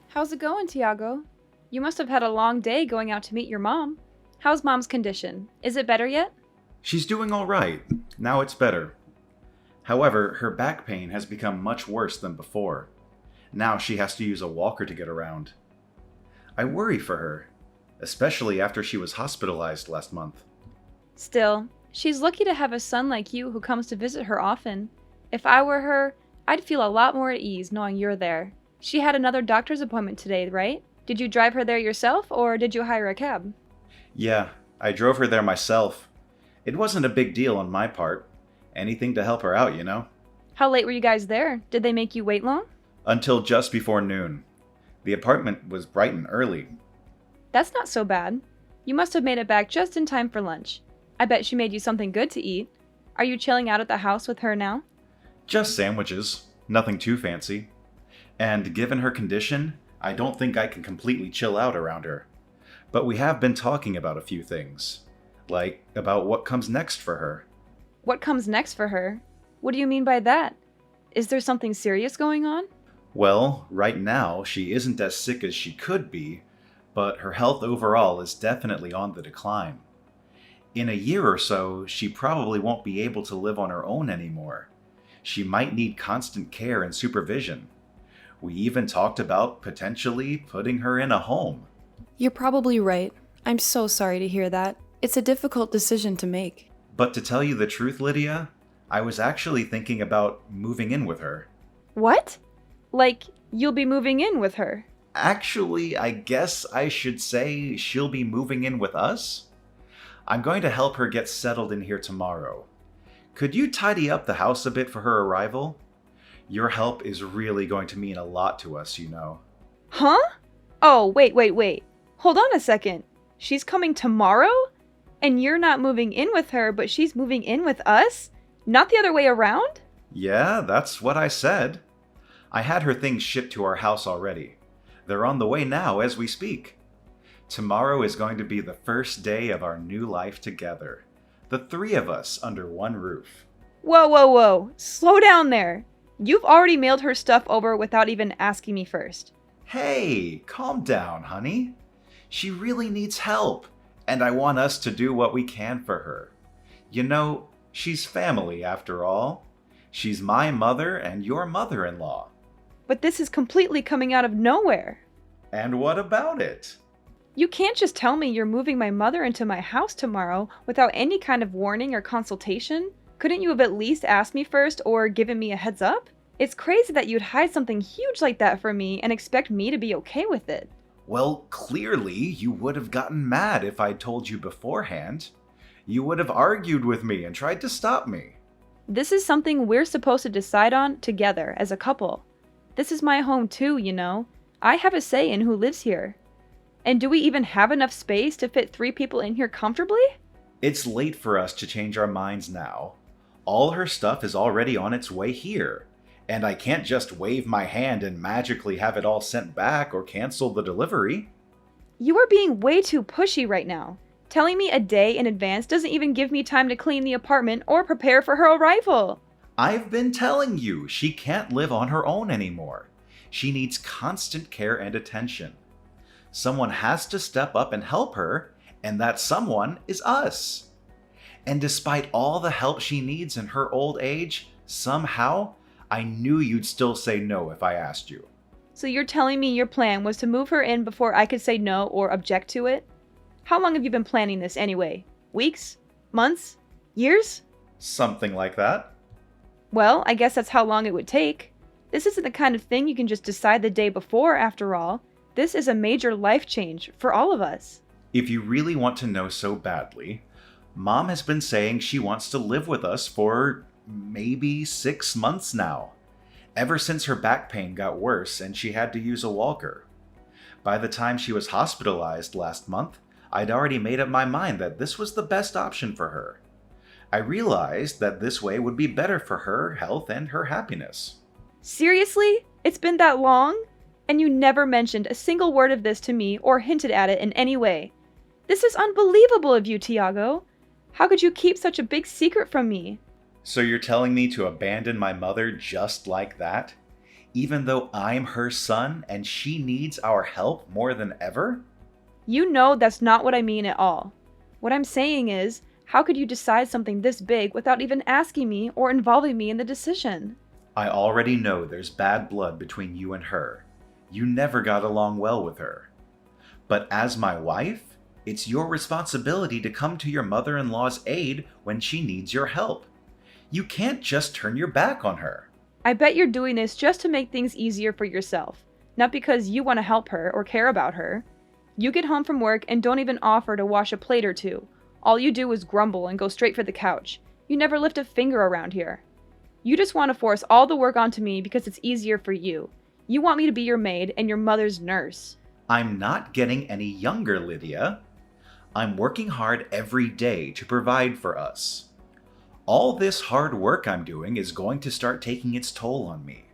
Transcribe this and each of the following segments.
How's it going, Tiago? You must have had a long day going out to meet your mom. How's mom's condition? Is it better yet? She's doing all right. Now it's better. However, her back pain has become much worse than before. Now she has to use a walker to get around. I worry for her, especially after she was hospitalized last month. Still, she's lucky to have a son like you who comes to visit her often. If I were her, I'd feel a lot more at ease knowing you're there. She had another doctor's appointment today, right? Did you drive her there yourself, or did you hire a cab? Yeah, I drove her there myself. It wasn't a big deal on my part. Anything to help her out, you know? How late were you guys there? Did they make you wait long? Until just before noon. The apartment was bright and early. That's not so bad. You must have made it back just in time for lunch. I bet she made you something good to eat. Are you chilling out at the house with her now? Just sandwiches. Nothing too fancy. And given her condition, I don't think I can completely chill out around her. But we have been talking about a few things. Like about what comes next for her. What comes next for her? What do you mean by that? Is there something serious going on? Well, right now, she isn't as sick as she could be, but her health overall is definitely on the decline. In a year or so, she probably won't be able to live on her own anymore. She might need constant care and supervision. We even talked about potentially putting her in a home. You're probably right. I'm so sorry to hear that. It's a difficult decision to make. But to tell you the truth, Lydia, I was actually thinking about moving in with her. What? Like, you'll be moving in with her? Actually, I guess I should say she'll be moving in with us. I'm going to help her get settled in here tomorrow. Could you tidy up the house a bit for her arrival? Your help is really going to mean a lot to us, you know. Huh? Oh, wait. Hold on a second. She's coming tomorrow? And you're not moving in with her, but she's moving in with us? Not the other way around? Yeah, that's what I said. I had her things shipped to our house already. They're on the way now as we speak. Tomorrow is going to be the first day of our new life together. The three of us under one roof. Whoa. Slow down there. You've already mailed her stuff over without even asking me first. Hey, calm down, honey. She really needs help, and I want us to do what we can for her. You know, she's family after all. She's my mother and your mother-in-law. But this is completely coming out of nowhere. And what about it? You can't just tell me you're moving my mother into my house tomorrow without any kind of warning or consultation. Couldn't you have at least asked me first or given me a heads up? It's crazy that you'd hide something huge like that from me and expect me to be okay with it. Well, clearly you would have gotten mad if I'd told you beforehand. You would have argued with me and tried to stop me. This is something we're supposed to decide on together as a couple. This is my home too, you know. I have a say in who lives here. And do we even have enough space to fit 3 people in here comfortably? It's late for us to change our minds now. All her stuff is already on its way here, and I can't just wave my hand and magically have it all sent back or cancel the delivery. You are being way too pushy right now. Telling me a day in advance doesn't even give me time to clean the apartment or prepare for her arrival. I've been telling you, she can't live on her own anymore. She needs constant care and attention. Someone has to step up and help her, and that someone is us. And despite all the help she needs in her old age, somehow, I knew you'd still say no if I asked you. So you're telling me your plan was to move her in before I could say no or object to it? How long have you been planning this anyway? Weeks? Months? Years? Something like that. Well, I guess that's how long it would take. This isn't the kind of thing you can just decide the day before, after all. This is a major life change for all of us. If you really want to know so badly, Mom has been saying she wants to live with us for maybe 6 months now. Ever since her back pain got worse and she had to use a walker. By the time she was hospitalized last month, I'd already made up my mind that this was the best option for her. I realized that this way would be better for her health and her happiness. Seriously? It's been that long? And you never mentioned a single word of this to me or hinted at it in any way. This is unbelievable of you, Tiago. How could you keep such a big secret from me? So you're telling me to abandon my mother just like that? even though I'm her son and she needs our help more than ever? You know that's not what I mean at all. What I'm saying is, how could you decide something this big without even asking me or involving me in the decision? I already know there's bad blood between you and her. You never got along well with her. But as my wife, it's your responsibility to come to your mother-in-law's aid when she needs your help. You can't just turn your back on her. I bet you're doing this just to make things easier for yourself, not because you want to help her or care about her. You get home from work and don't even offer to wash a plate or two. All you do is grumble and go straight for the couch. You never lift a finger around here. You just want to force all the work onto me because it's easier for you. You want me to be your maid and your mother's nurse. I'm not getting any younger, Lydia. I'm working hard every day to provide for us. All this hard work I'm doing is going to start taking its toll on me.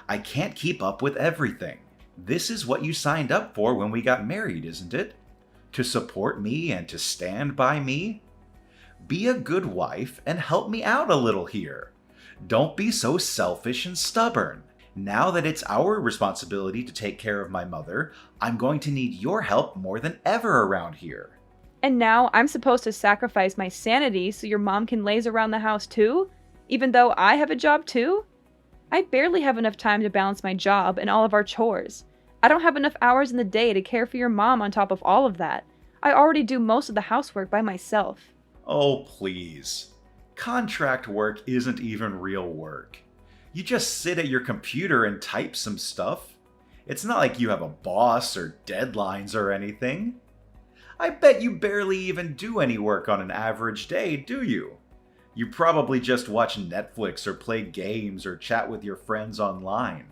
I can't keep up with everything. This is what you signed up for when we got married, isn't it? To support me and to stand by me? Be a good wife and help me out a little here. Don't be so selfish and stubborn. Now that it's our responsibility to take care of my mother, I'm going to need your help more than ever around here. And now I'm supposed to sacrifice my sanity so your mom can laze around the house too? Even though I have a job too? I barely have enough time to balance my job and all of our chores. I don't have enough hours in the day to care for your mom on top of all of that. I already do most of the housework by myself. Oh, please. Contract work isn't even real work. You just sit at your computer and type some stuff. It's not like you have a boss or deadlines or anything. I bet you barely even do any work on an average day, do you? You probably just watch Netflix or play games or chat with your friends online.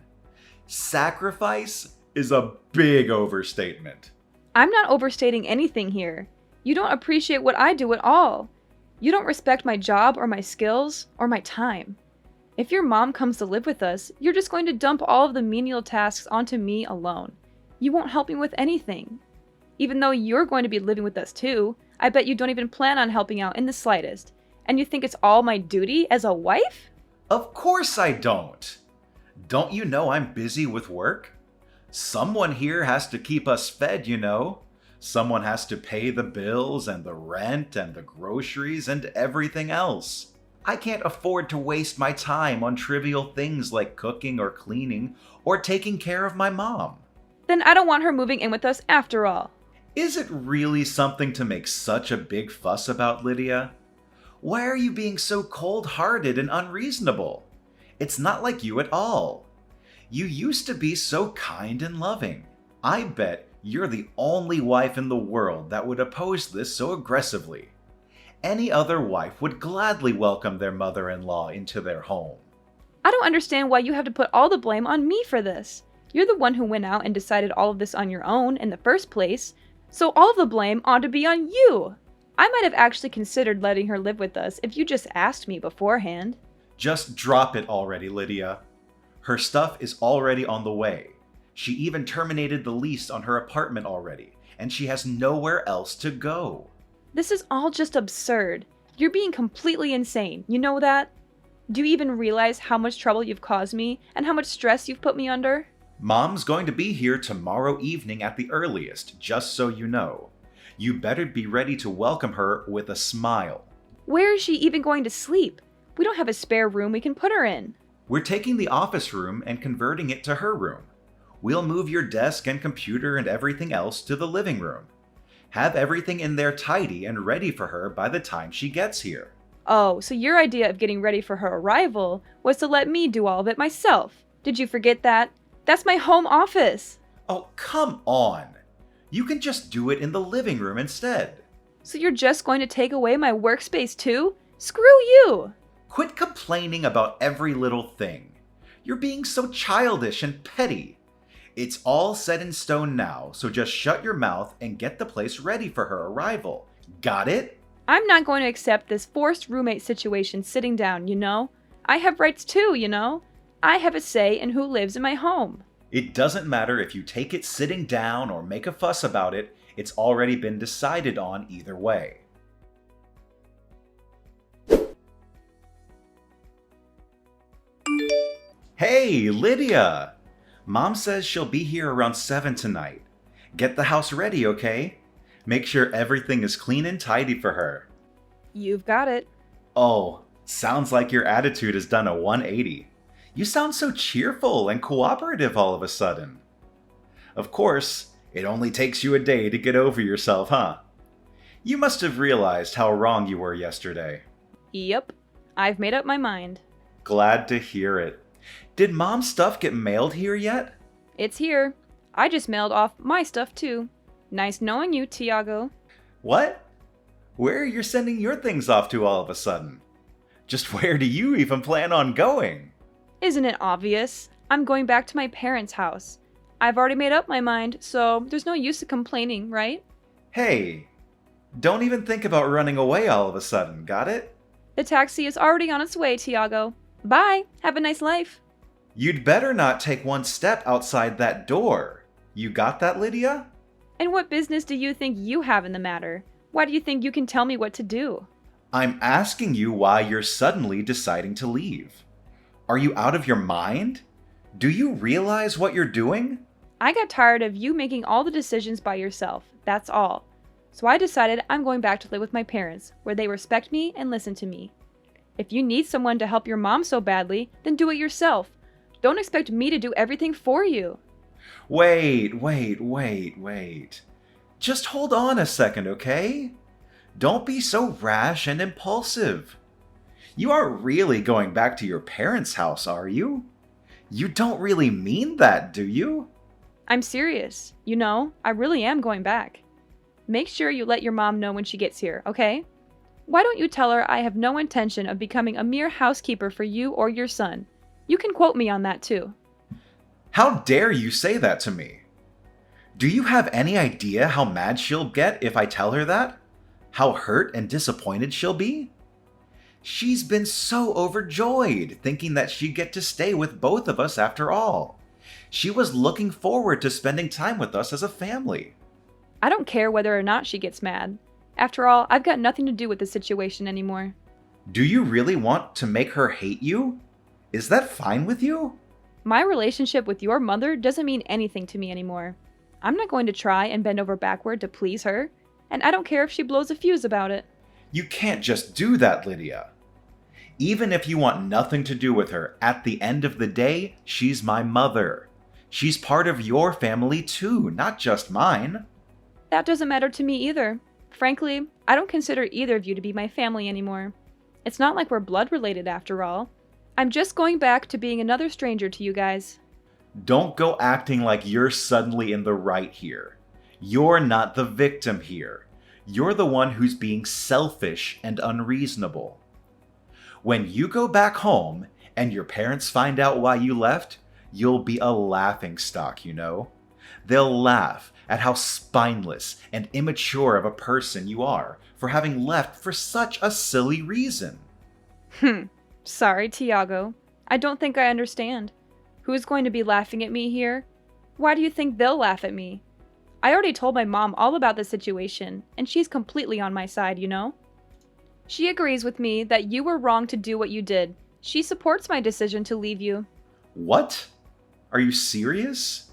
Sacrifice is a big overstatement. I'm not overstating anything here. You don't appreciate what I do at all. You don't respect my job or my skills or my time. If your mom comes to live with us, you're just going to dump all of the menial tasks onto me alone. You won't help me with anything. Even though you're going to be living with us too, I bet you don't even plan on helping out in the slightest. And you think it's all my duty as a wife? Of course I don't. Don't you know I'm busy with work? Someone here has to keep us fed, you know. Someone has to pay the bills and the rent and the groceries and everything else. I can't afford to waste my time on trivial things like cooking or cleaning or taking care of my mom. Then I don't want her moving in with us after all. Is it really something to make such a big fuss about, Lydia? Why are you being so cold-hearted and unreasonable? It's not like you at all. You used to be so kind and loving. I bet you're the only wife in the world that would oppose this so aggressively. Any other wife would gladly welcome their mother-in-law into their home. I don't understand why you have to put all the blame on me for this. You're the one who went out and decided all of this on your own in the first place, so all of the blame ought to be on you. I might have actually considered letting her live with us if you just asked me beforehand. Just drop it already, Lydia. Her stuff is already on the way. She even terminated the lease on her apartment already, and she has nowhere else to go. This is all just absurd. You're being completely insane, you know that? Do you even realize how much trouble you've caused me and how much stress you've put me under? Mom's going to be here tomorrow evening at the earliest, just so you know. You better be ready to welcome her with a smile. Where is she even going to sleep? We don't have a spare room we can put her in. We're taking the office room and converting it to her room. We'll move your desk and computer and everything else to the living room. Have everything in there tidy and ready for her by the time she gets here. Oh, so your idea of getting ready for her arrival was to let me do all of it myself. Did you forget that? That's my home office. Oh, come on. You can just do it in the living room instead. So you're just going to take away my workspace too? Screw you! Quit complaining about every little thing. You're being so childish and petty. It's all set in stone now, so just shut your mouth and get the place ready for her arrival. Got it? I'm not going to accept this forced roommate situation sitting down, you know? I have rights too, you know? I have a say in who lives in my home. It doesn't matter if you take it sitting down or make a fuss about it. It's already been decided on either way. Hey, Lydia! Mom says she'll be here around 7 tonight. Get the house ready, okay? Make sure everything is clean and tidy for her. You've got it. Oh, sounds like your attitude has done a 180. You sound so cheerful and cooperative all of a sudden. Of course, it only takes you a day to get over yourself, huh? You must have realized how wrong you were yesterday. Yep. I've made up my mind. Glad to hear it. Did Mom's stuff get mailed here yet? It's here. I just mailed off my stuff too. Nice knowing you, Tiago. What? Where are you sending your things off to all of a sudden? Just where do you even plan on going? Isn't it obvious? I'm going back to my parents' house. I've already made up my mind, so there's no use of complaining, right? Hey, don't even think about running away all of a sudden, got it? The taxi is already on its way, Tiago. Bye. Have a nice life. You'd better not take one step outside that door. You got that, Lydia? And what business do you think you have in the matter? Why do you think you can tell me what to do? I'm asking you why you're suddenly deciding to leave. Are you out of your mind? Do you realize what you're doing? I got tired of you making all the decisions by yourself. That's all. So I decided I'm going back to live with my parents, where they respect me and listen to me. If you need someone to help your mom so badly, then do it yourself. Don't expect me to do everything for you. Wait. Just hold on a second, okay? Don't be so rash and impulsive. You aren't really going back to your parents' house, are you? You don't really mean that, do you? I'm serious. You know, I really am going back. Make sure you let your mom know when she gets here, okay? Why don't you tell her I have no intention of becoming a mere housekeeper for you or your son? You can quote me on that too. How dare you say that to me? Do you have any idea how mad she'll get if I tell her that? How hurt and disappointed she'll be? She's been so overjoyed, thinking that she'd get to stay with both of us after all. She was looking forward to spending time with us as a family. I don't care whether or not she gets mad. After all, I've got nothing to do with the situation anymore. Do you really want to make her hate you? Is that fine with you? My relationship with your mother doesn't mean anything to me anymore. I'm not going to try and bend over backward to please her, and I don't care if she blows a fuse about it. You can't just do that, Lydia. Even if you want nothing to do with her, at the end of the day, she's my mother. She's part of your family too, not just mine. That doesn't matter to me either. Frankly, I don't consider either of you to be my family anymore. It's not like we're blood related after all. I'm just going back to being another stranger to you guys. Don't go acting like you're suddenly in the right here. You're not the victim here. You're the one who's being selfish and unreasonable. When you go back home and your parents find out why you left, you'll be a laughingstock, you know? They'll laugh at how spineless and immature of a person you are for having left for such a silly reason. Sorry, Tiago. I don't think I understand. Who's going to be laughing at me here? Why do you think they'll laugh at me? I already told my mom all about the situation, and she's completely on my side, you know? She agrees with me that you were wrong to do what you did. She supports my decision to leave you. What? Are you serious?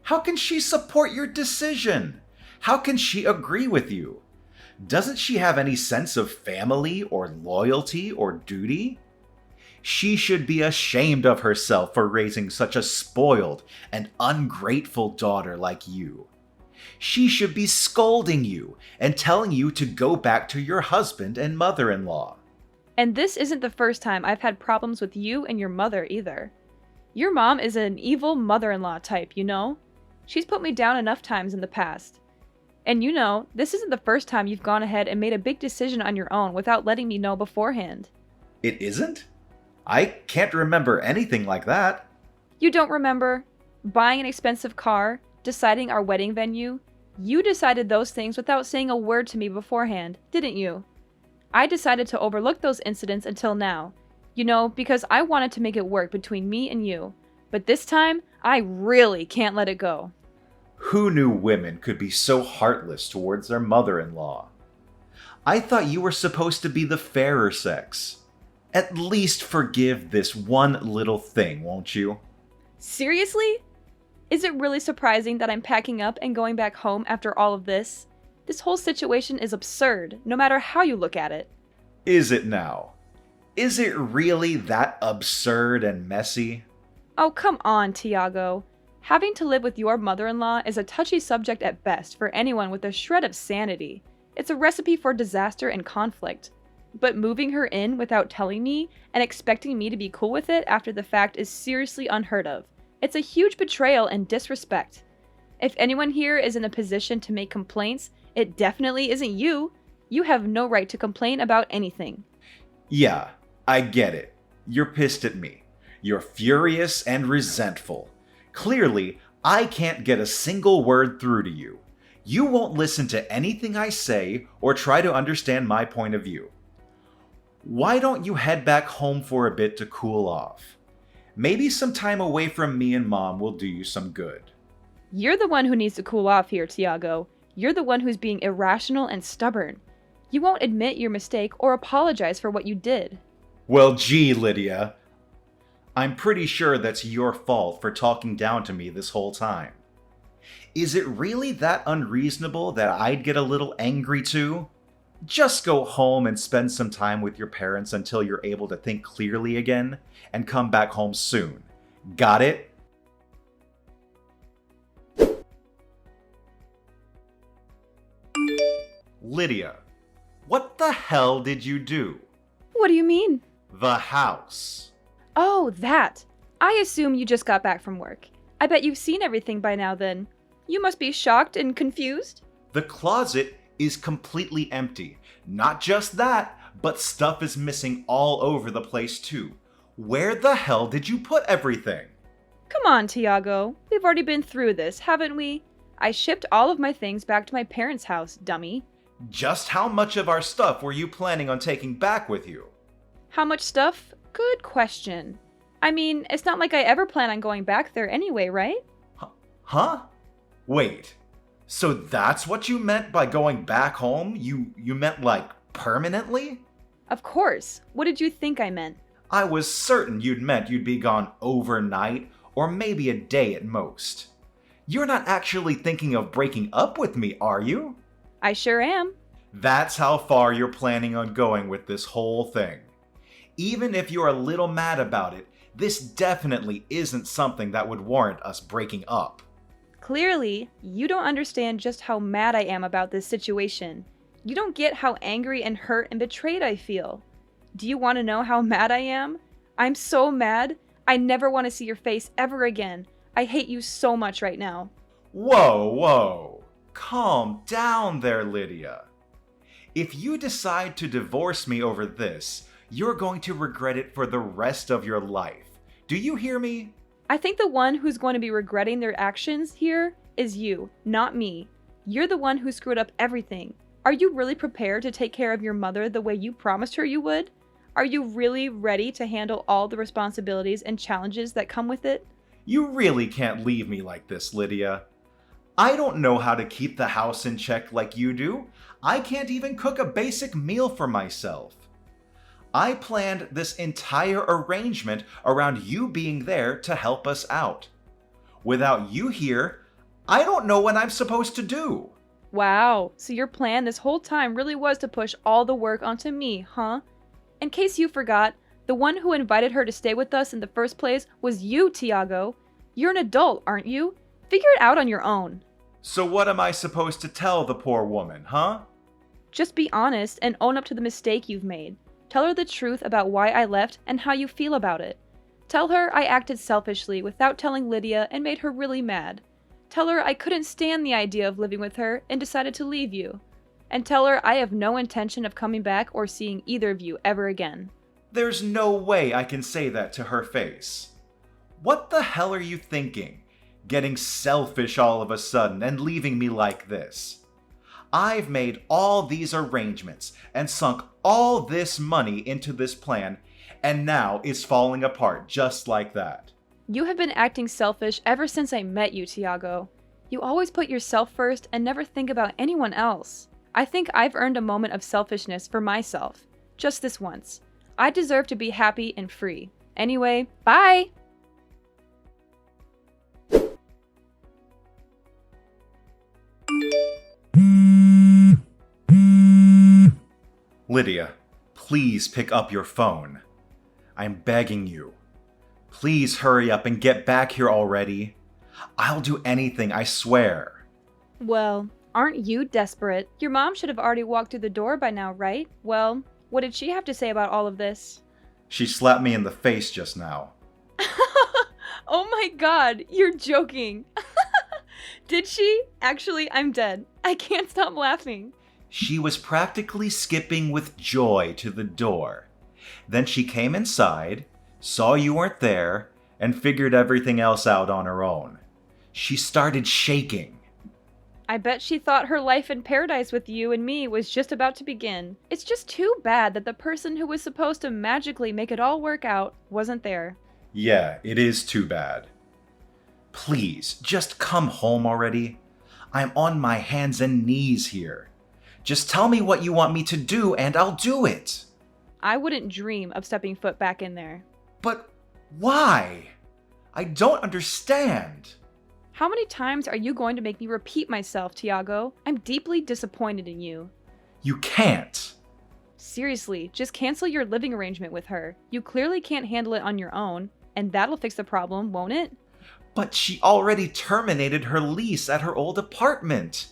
How can she support your decision? How can she agree with you? Doesn't she have any sense of family or loyalty or duty? She should be ashamed of herself for raising such a spoiled and ungrateful daughter like you. She should be scolding you and telling you to go back to your husband and mother-in-law. And this isn't the first time I've had problems with you and your mother either. Your mom is an evil mother-in-law type, you know? She's put me down enough times in the past. And you know, this isn't the first time you've gone ahead and made a big decision on your own without letting me know beforehand. It isn't? I can't remember anything like that. You don't remember? Buying an expensive car? Deciding our wedding venue? You decided those things without saying a word to me beforehand, didn't you? I decided to overlook those incidents until now. You know, because I wanted to make it work between me and you. But this time, I really can't let it go. Who knew women could be so heartless towards their mother-in-law? I thought you were supposed to be the fairer sex. At least forgive this one little thing, won't you? Seriously? Is it really surprising that I'm packing up and going back home after all of this? This whole situation is absurd, no matter how you look at it. Is it now? Is it really that absurd and messy? Oh, come on, Tiago. Having to live with your mother-in-law is a touchy subject at best for anyone with a shred of sanity. It's a recipe for disaster and conflict. But moving her in without telling me and expecting me to be cool with it after the fact is seriously unheard of. It's a huge betrayal and disrespect. If anyone here is in a position to make complaints, it definitely isn't you. You have no right to complain about anything. Yeah, I get it. You're pissed at me. You're furious and resentful. Clearly, I can't get a single word through to you. You won't listen to anything I say or try to understand my point of view. Why don't you head back home for a bit to cool off? Maybe some time away from me and Mom will do you some good. You're the one who needs to cool off here, Tiago. You're the one who's being irrational and stubborn. You won't admit your mistake or apologize for what you did. Well, gee, Lydia. I'm pretty sure that's your fault for talking down to me this whole time. Is it really that unreasonable that I'd get a little angry too? Just go home and spend some time with your parents until you're able to think clearly again, and come back home soon. Got it? Lydia, what the hell did you do? What do you mean? The house. Oh, that. I assume you just got back from work. I bet you've seen everything by now then. You must be shocked and confused. The closet is completely empty. Not just that, but stuff is missing all over the place too. Where the hell did you put everything? Come on, Tiago. We've already been through this, haven't we? I shipped all of my things back to my parents' house, dummy. Just how much of our stuff were you planning on taking back with you? How much stuff? Good question. I mean, it's not like I ever plan on going back there anyway, right? Huh? Wait. So that's what you meant by going back home? You meant like permanently? Of course. What did you think I meant? I was certain you'd meant you'd be gone overnight, or maybe a day at most. You're not actually thinking of breaking up with me, are you? I sure am. That's how far you're planning on going with this whole thing. Even if you're a little mad about it, this definitely isn't something that would warrant us breaking up. Clearly, you don't understand just how mad I am about this situation. You don't get how angry and hurt and betrayed I feel. Do you want to know how mad I am? I'm so mad. I never want to see your face ever again. I hate you so much right now. Whoa. Calm down there, Lydia. If you decide to divorce me over this, you're going to regret it for the rest of your life. Do you hear me? I think the one who's going to be regretting their actions here is you, not me. You're the one who screwed up everything. Are you really prepared to take care of your mother the way you promised her you would? Are you really ready to handle all the responsibilities and challenges that come with it? You really can't leave me like this, Lydia. I don't know how to keep the house in check like you do. I can't even cook a basic meal for myself. I planned this entire arrangement around you being there to help us out. Without you here, I don't know what I'm supposed to do. Wow, so your plan this whole time really was to push all the work onto me, huh? In case you forgot, the one who invited her to stay with us in the first place was you, Tiago. You're an adult, aren't you? Figure it out on your own. So what am I supposed to tell the poor woman, huh? Just be honest and own up to the mistake you've made. Tell her the truth about why I left and how you feel about it. Tell her I acted selfishly without telling Lydia and made her really mad. Tell her I couldn't stand the idea of living with her and decided to leave you. And tell her I have no intention of coming back or seeing either of you ever again. There's no way I can say that to her face. What the hell are you thinking? Getting selfish all of a sudden and leaving me like this? I've made all these arrangements and sunk all this money into this plan, and now it's falling apart just like that. You have been acting selfish ever since I met you, Tiago. You always put yourself first and never think about anyone else. I think I've earned a moment of selfishness for myself. Just this once. I deserve to be happy and free. Anyway, bye! Lydia, please pick up your phone. I'm begging you. Please hurry up and get back here already. I'll do anything, I swear. Well, aren't you desperate? Your mom should have already walked through the door by now, right? Well, what did she have to say about all of this? She slapped me in the face just now. Oh my god, you're joking. Did she? Actually, I'm dead. I can't stop laughing. She was practically skipping with joy to the door. Then she came inside, saw you weren't there, and figured everything else out on her own. She started shaking. I bet she thought her life in paradise with you and me was just about to begin. It's just too bad that the person who was supposed to magically make it all work out wasn't there. Yeah, it is too bad. Please, just come home already. I'm on my hands and knees here. Just tell me what you want me to do and I'll do it. I wouldn't dream of stepping foot back in there. But why? I don't understand. How many times are you going to make me repeat myself, Tiago? I'm deeply disappointed in you. You can't. Seriously, just cancel your living arrangement with her. You clearly can't handle it on your own, and that'll fix the problem, won't it? But she already terminated her lease at her old apartment.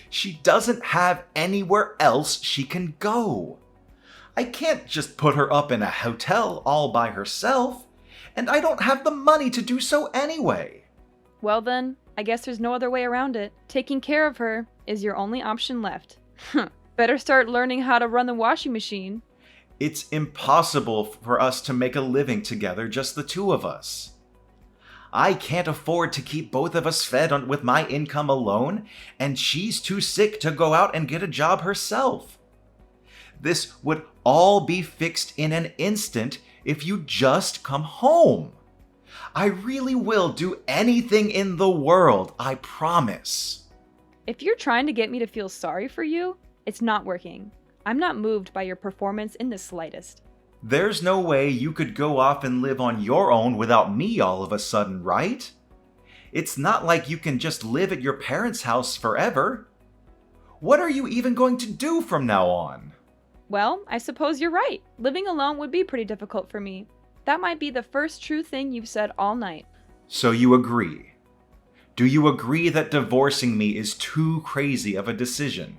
She doesn't have anywhere else she can go. I can't just put her up in a hotel all by herself, and I don't have the money to do so anyway. Well then, I guess there's no other way around it. Taking care of her is your only option left. Better start learning how to run the washing machine. It's impossible for us to make a living together, just the two of us. I can't afford to keep both of us fed on with my income alone, and she's too sick to go out and get a job herself. This would all be fixed in an instant if you just come home. I really will do anything in the world, I promise. If you're trying to get me to feel sorry for you, it's not working. I'm not moved by your performance in the slightest. There's no way you could go off and live on your own without me all of a sudden, right? It's not like you can just live at your parents' house forever. What are you even going to do from now on? Well, I suppose you're right. Living alone would be pretty difficult for me. That might be the first true thing you've said all night. So you agree? Do you agree that divorcing me is too crazy of a decision?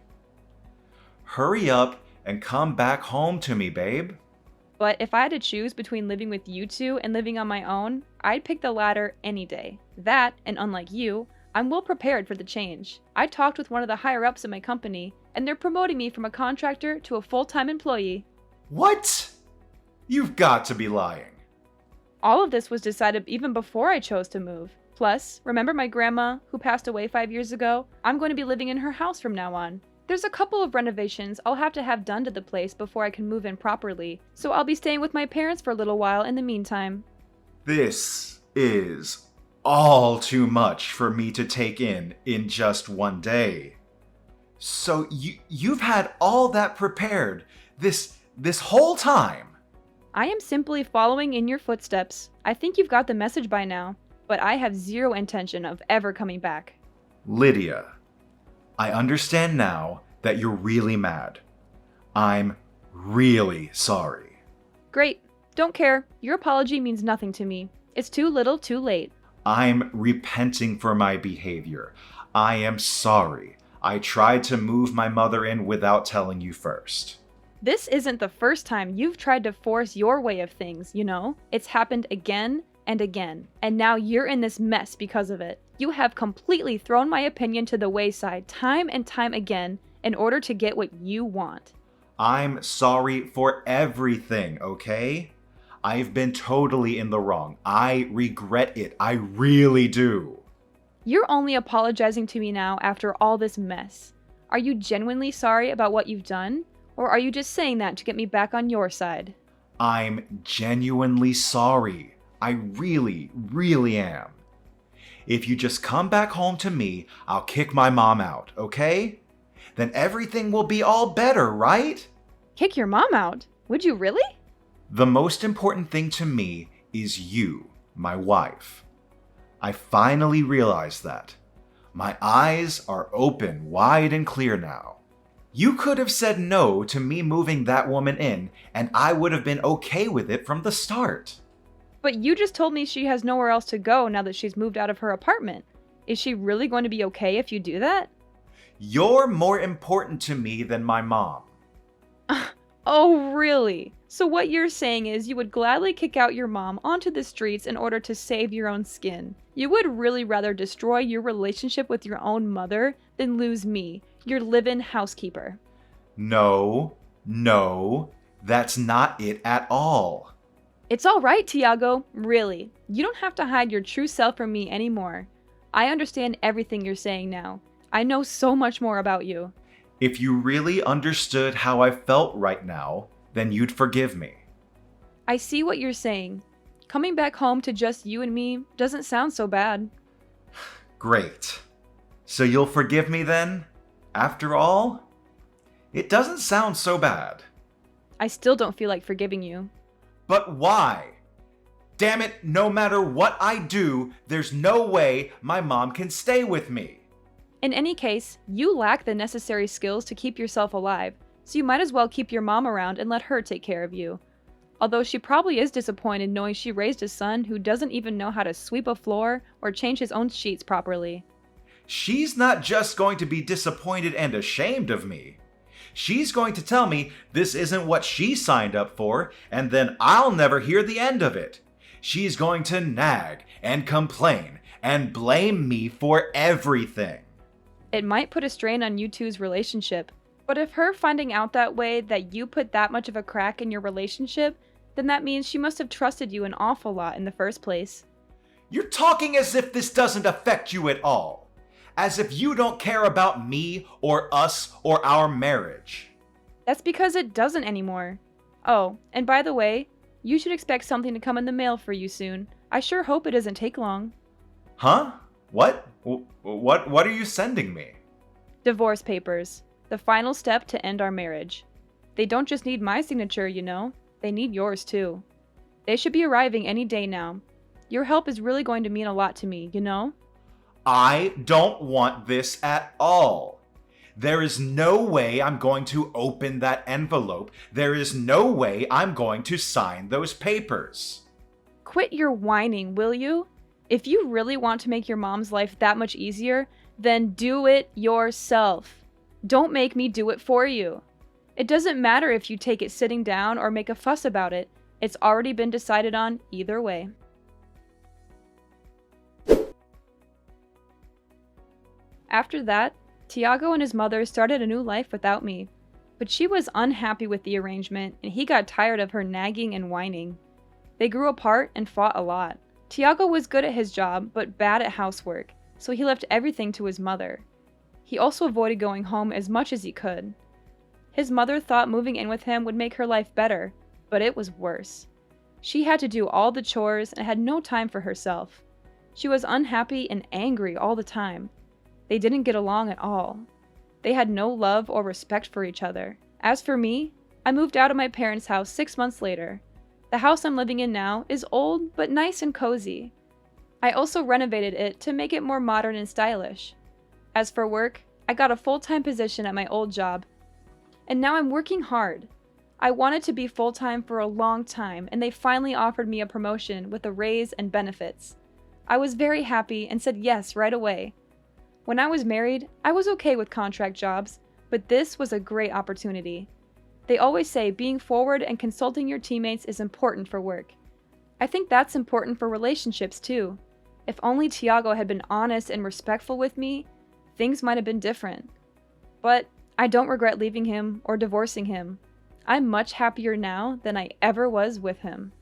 Hurry up and come back home to me, babe. But if I had to choose between living with you two and living on my own, I'd pick the latter any day. That, and unlike you, I'm well prepared for the change. I talked with one of the higher-ups in my company, and they're promoting me from a contractor to a full-time employee. What? You've got to be lying. All of this was decided even before I chose to move. Plus, remember my grandma, who passed away 5 years ago? I'm going to be living in her house from now on. There's a couple of renovations I'll have to have done to the place before I can move in properly, so I'll be staying with my parents for a little while in the meantime. This is all too much for me to take in just one day. So you've had all that prepared this whole time? I am simply following in your footsteps. I think you've got the message by now, but I have zero intention of ever coming back. Lydia, I understand now that you're really mad. I'm really sorry. Great. Don't care. Your apology means nothing to me. It's too little, too late. I'm repenting for my behavior. I am sorry. I tried to move my mother in without telling you first. This isn't the first time you've tried to force your way of things, you know? It's happened again and again, and now you're in this mess because of it. You have completely thrown my opinion to the wayside time and time again in order to get what you want. I'm sorry for everything, okay? I've been totally in the wrong. I regret it. I really do. You're only apologizing to me now after all this mess. Are you genuinely sorry about what you've done? Or are you just saying that to get me back on your side? I'm genuinely sorry. I really, really am. If you just come back home to me, I'll kick my mom out, okay? Then everything will be all better, right? Kick your mom out? Would you really? The most important thing to me is you, my wife. I finally realized that. My eyes are open wide and clear now. You could have said no to me moving that woman in, and I would have been okay with it from the start. But you just told me she has nowhere else to go now that she's moved out of her apartment. Is she really going to be okay if you do that? You're more important to me than my mom. Oh, really? So what you're saying is you would gladly kick out your mom onto the streets in order to save your own skin. You would really rather destroy your relationship with your own mother than lose me, your live-in housekeeper. No, that's not it at all. It's all right, Tiago. Really. You don't have to hide your true self from me anymore. I understand everything you're saying now. I know so much more about you. If you really understood how I felt right now, then you'd forgive me. I see what you're saying. Coming back home to just you and me doesn't sound so bad. Great. So you'll forgive me then? After all? It doesn't sound so bad. I still don't feel like forgiving you. But why? Damn it, no matter what I do, there's no way my mom can stay with me. In any case, you lack the necessary skills to keep yourself alive, so you might as well keep your mom around and let her take care of you. Although she probably is disappointed knowing she raised a son who doesn't even know how to sweep a floor or change his own sheets properly. She's not just going to be disappointed and ashamed of me. She's going to tell me this isn't what she signed up for, and then I'll never hear the end of it. She's going to nag and complain and blame me for everything. It might put a strain on you two's relationship, but if her finding out that way that you put that much of a crack in your relationship, then that means she must have trusted you an awful lot in the first place. You're talking as if this doesn't affect you at all. As if you don't care about me or us or our marriage. That's because it doesn't anymore. Oh, and by the way, you should expect something to come in the mail for you soon. I sure hope it doesn't take long. Huh? What? What are you sending me? Divorce papers. The final step to end our marriage. They don't just need my signature, you know. They need yours too. They should be arriving any day now. Your help is really going to mean a lot to me, you know? I don't want this at all. There is no way I'm going to open that envelope. There is no way I'm going to sign those papers. Quit your whining, will you? If you really want to make your mom's life that much easier, then do it yourself. Don't make me do it for you. It doesn't matter if you take it sitting down or make a fuss about it. It's already been decided on either way. After that, Tiago and his mother started a new life without me. But she was unhappy with the arrangement, and he got tired of her nagging and whining. They grew apart and fought a lot. Tiago was good at his job, but bad at housework, so he left everything to his mother. He also avoided going home as much as he could. His mother thought moving in with him would make her life better, but it was worse. She had to do all the chores and had no time for herself. She was unhappy and angry all the time. They didn't get along at all. They had no love or respect for each other. As for me, I moved out of my parents' house 6 months later. The house I'm living in now is old but nice and cozy. I also renovated it to make it more modern and stylish. As for work, I got a full-time position at my old job. And now I'm working hard. I wanted to be full-time for a long time, and they finally offered me a promotion with a raise and benefits. I was very happy and said yes right away. When I was married, I was okay with contract jobs, but this was a great opportunity. They always say being forward and consulting your teammates is important for work. I think that's important for relationships too. If only Tiago had been honest and respectful with me, things might have been different. But I don't regret leaving him or divorcing him. I'm much happier now than I ever was with him.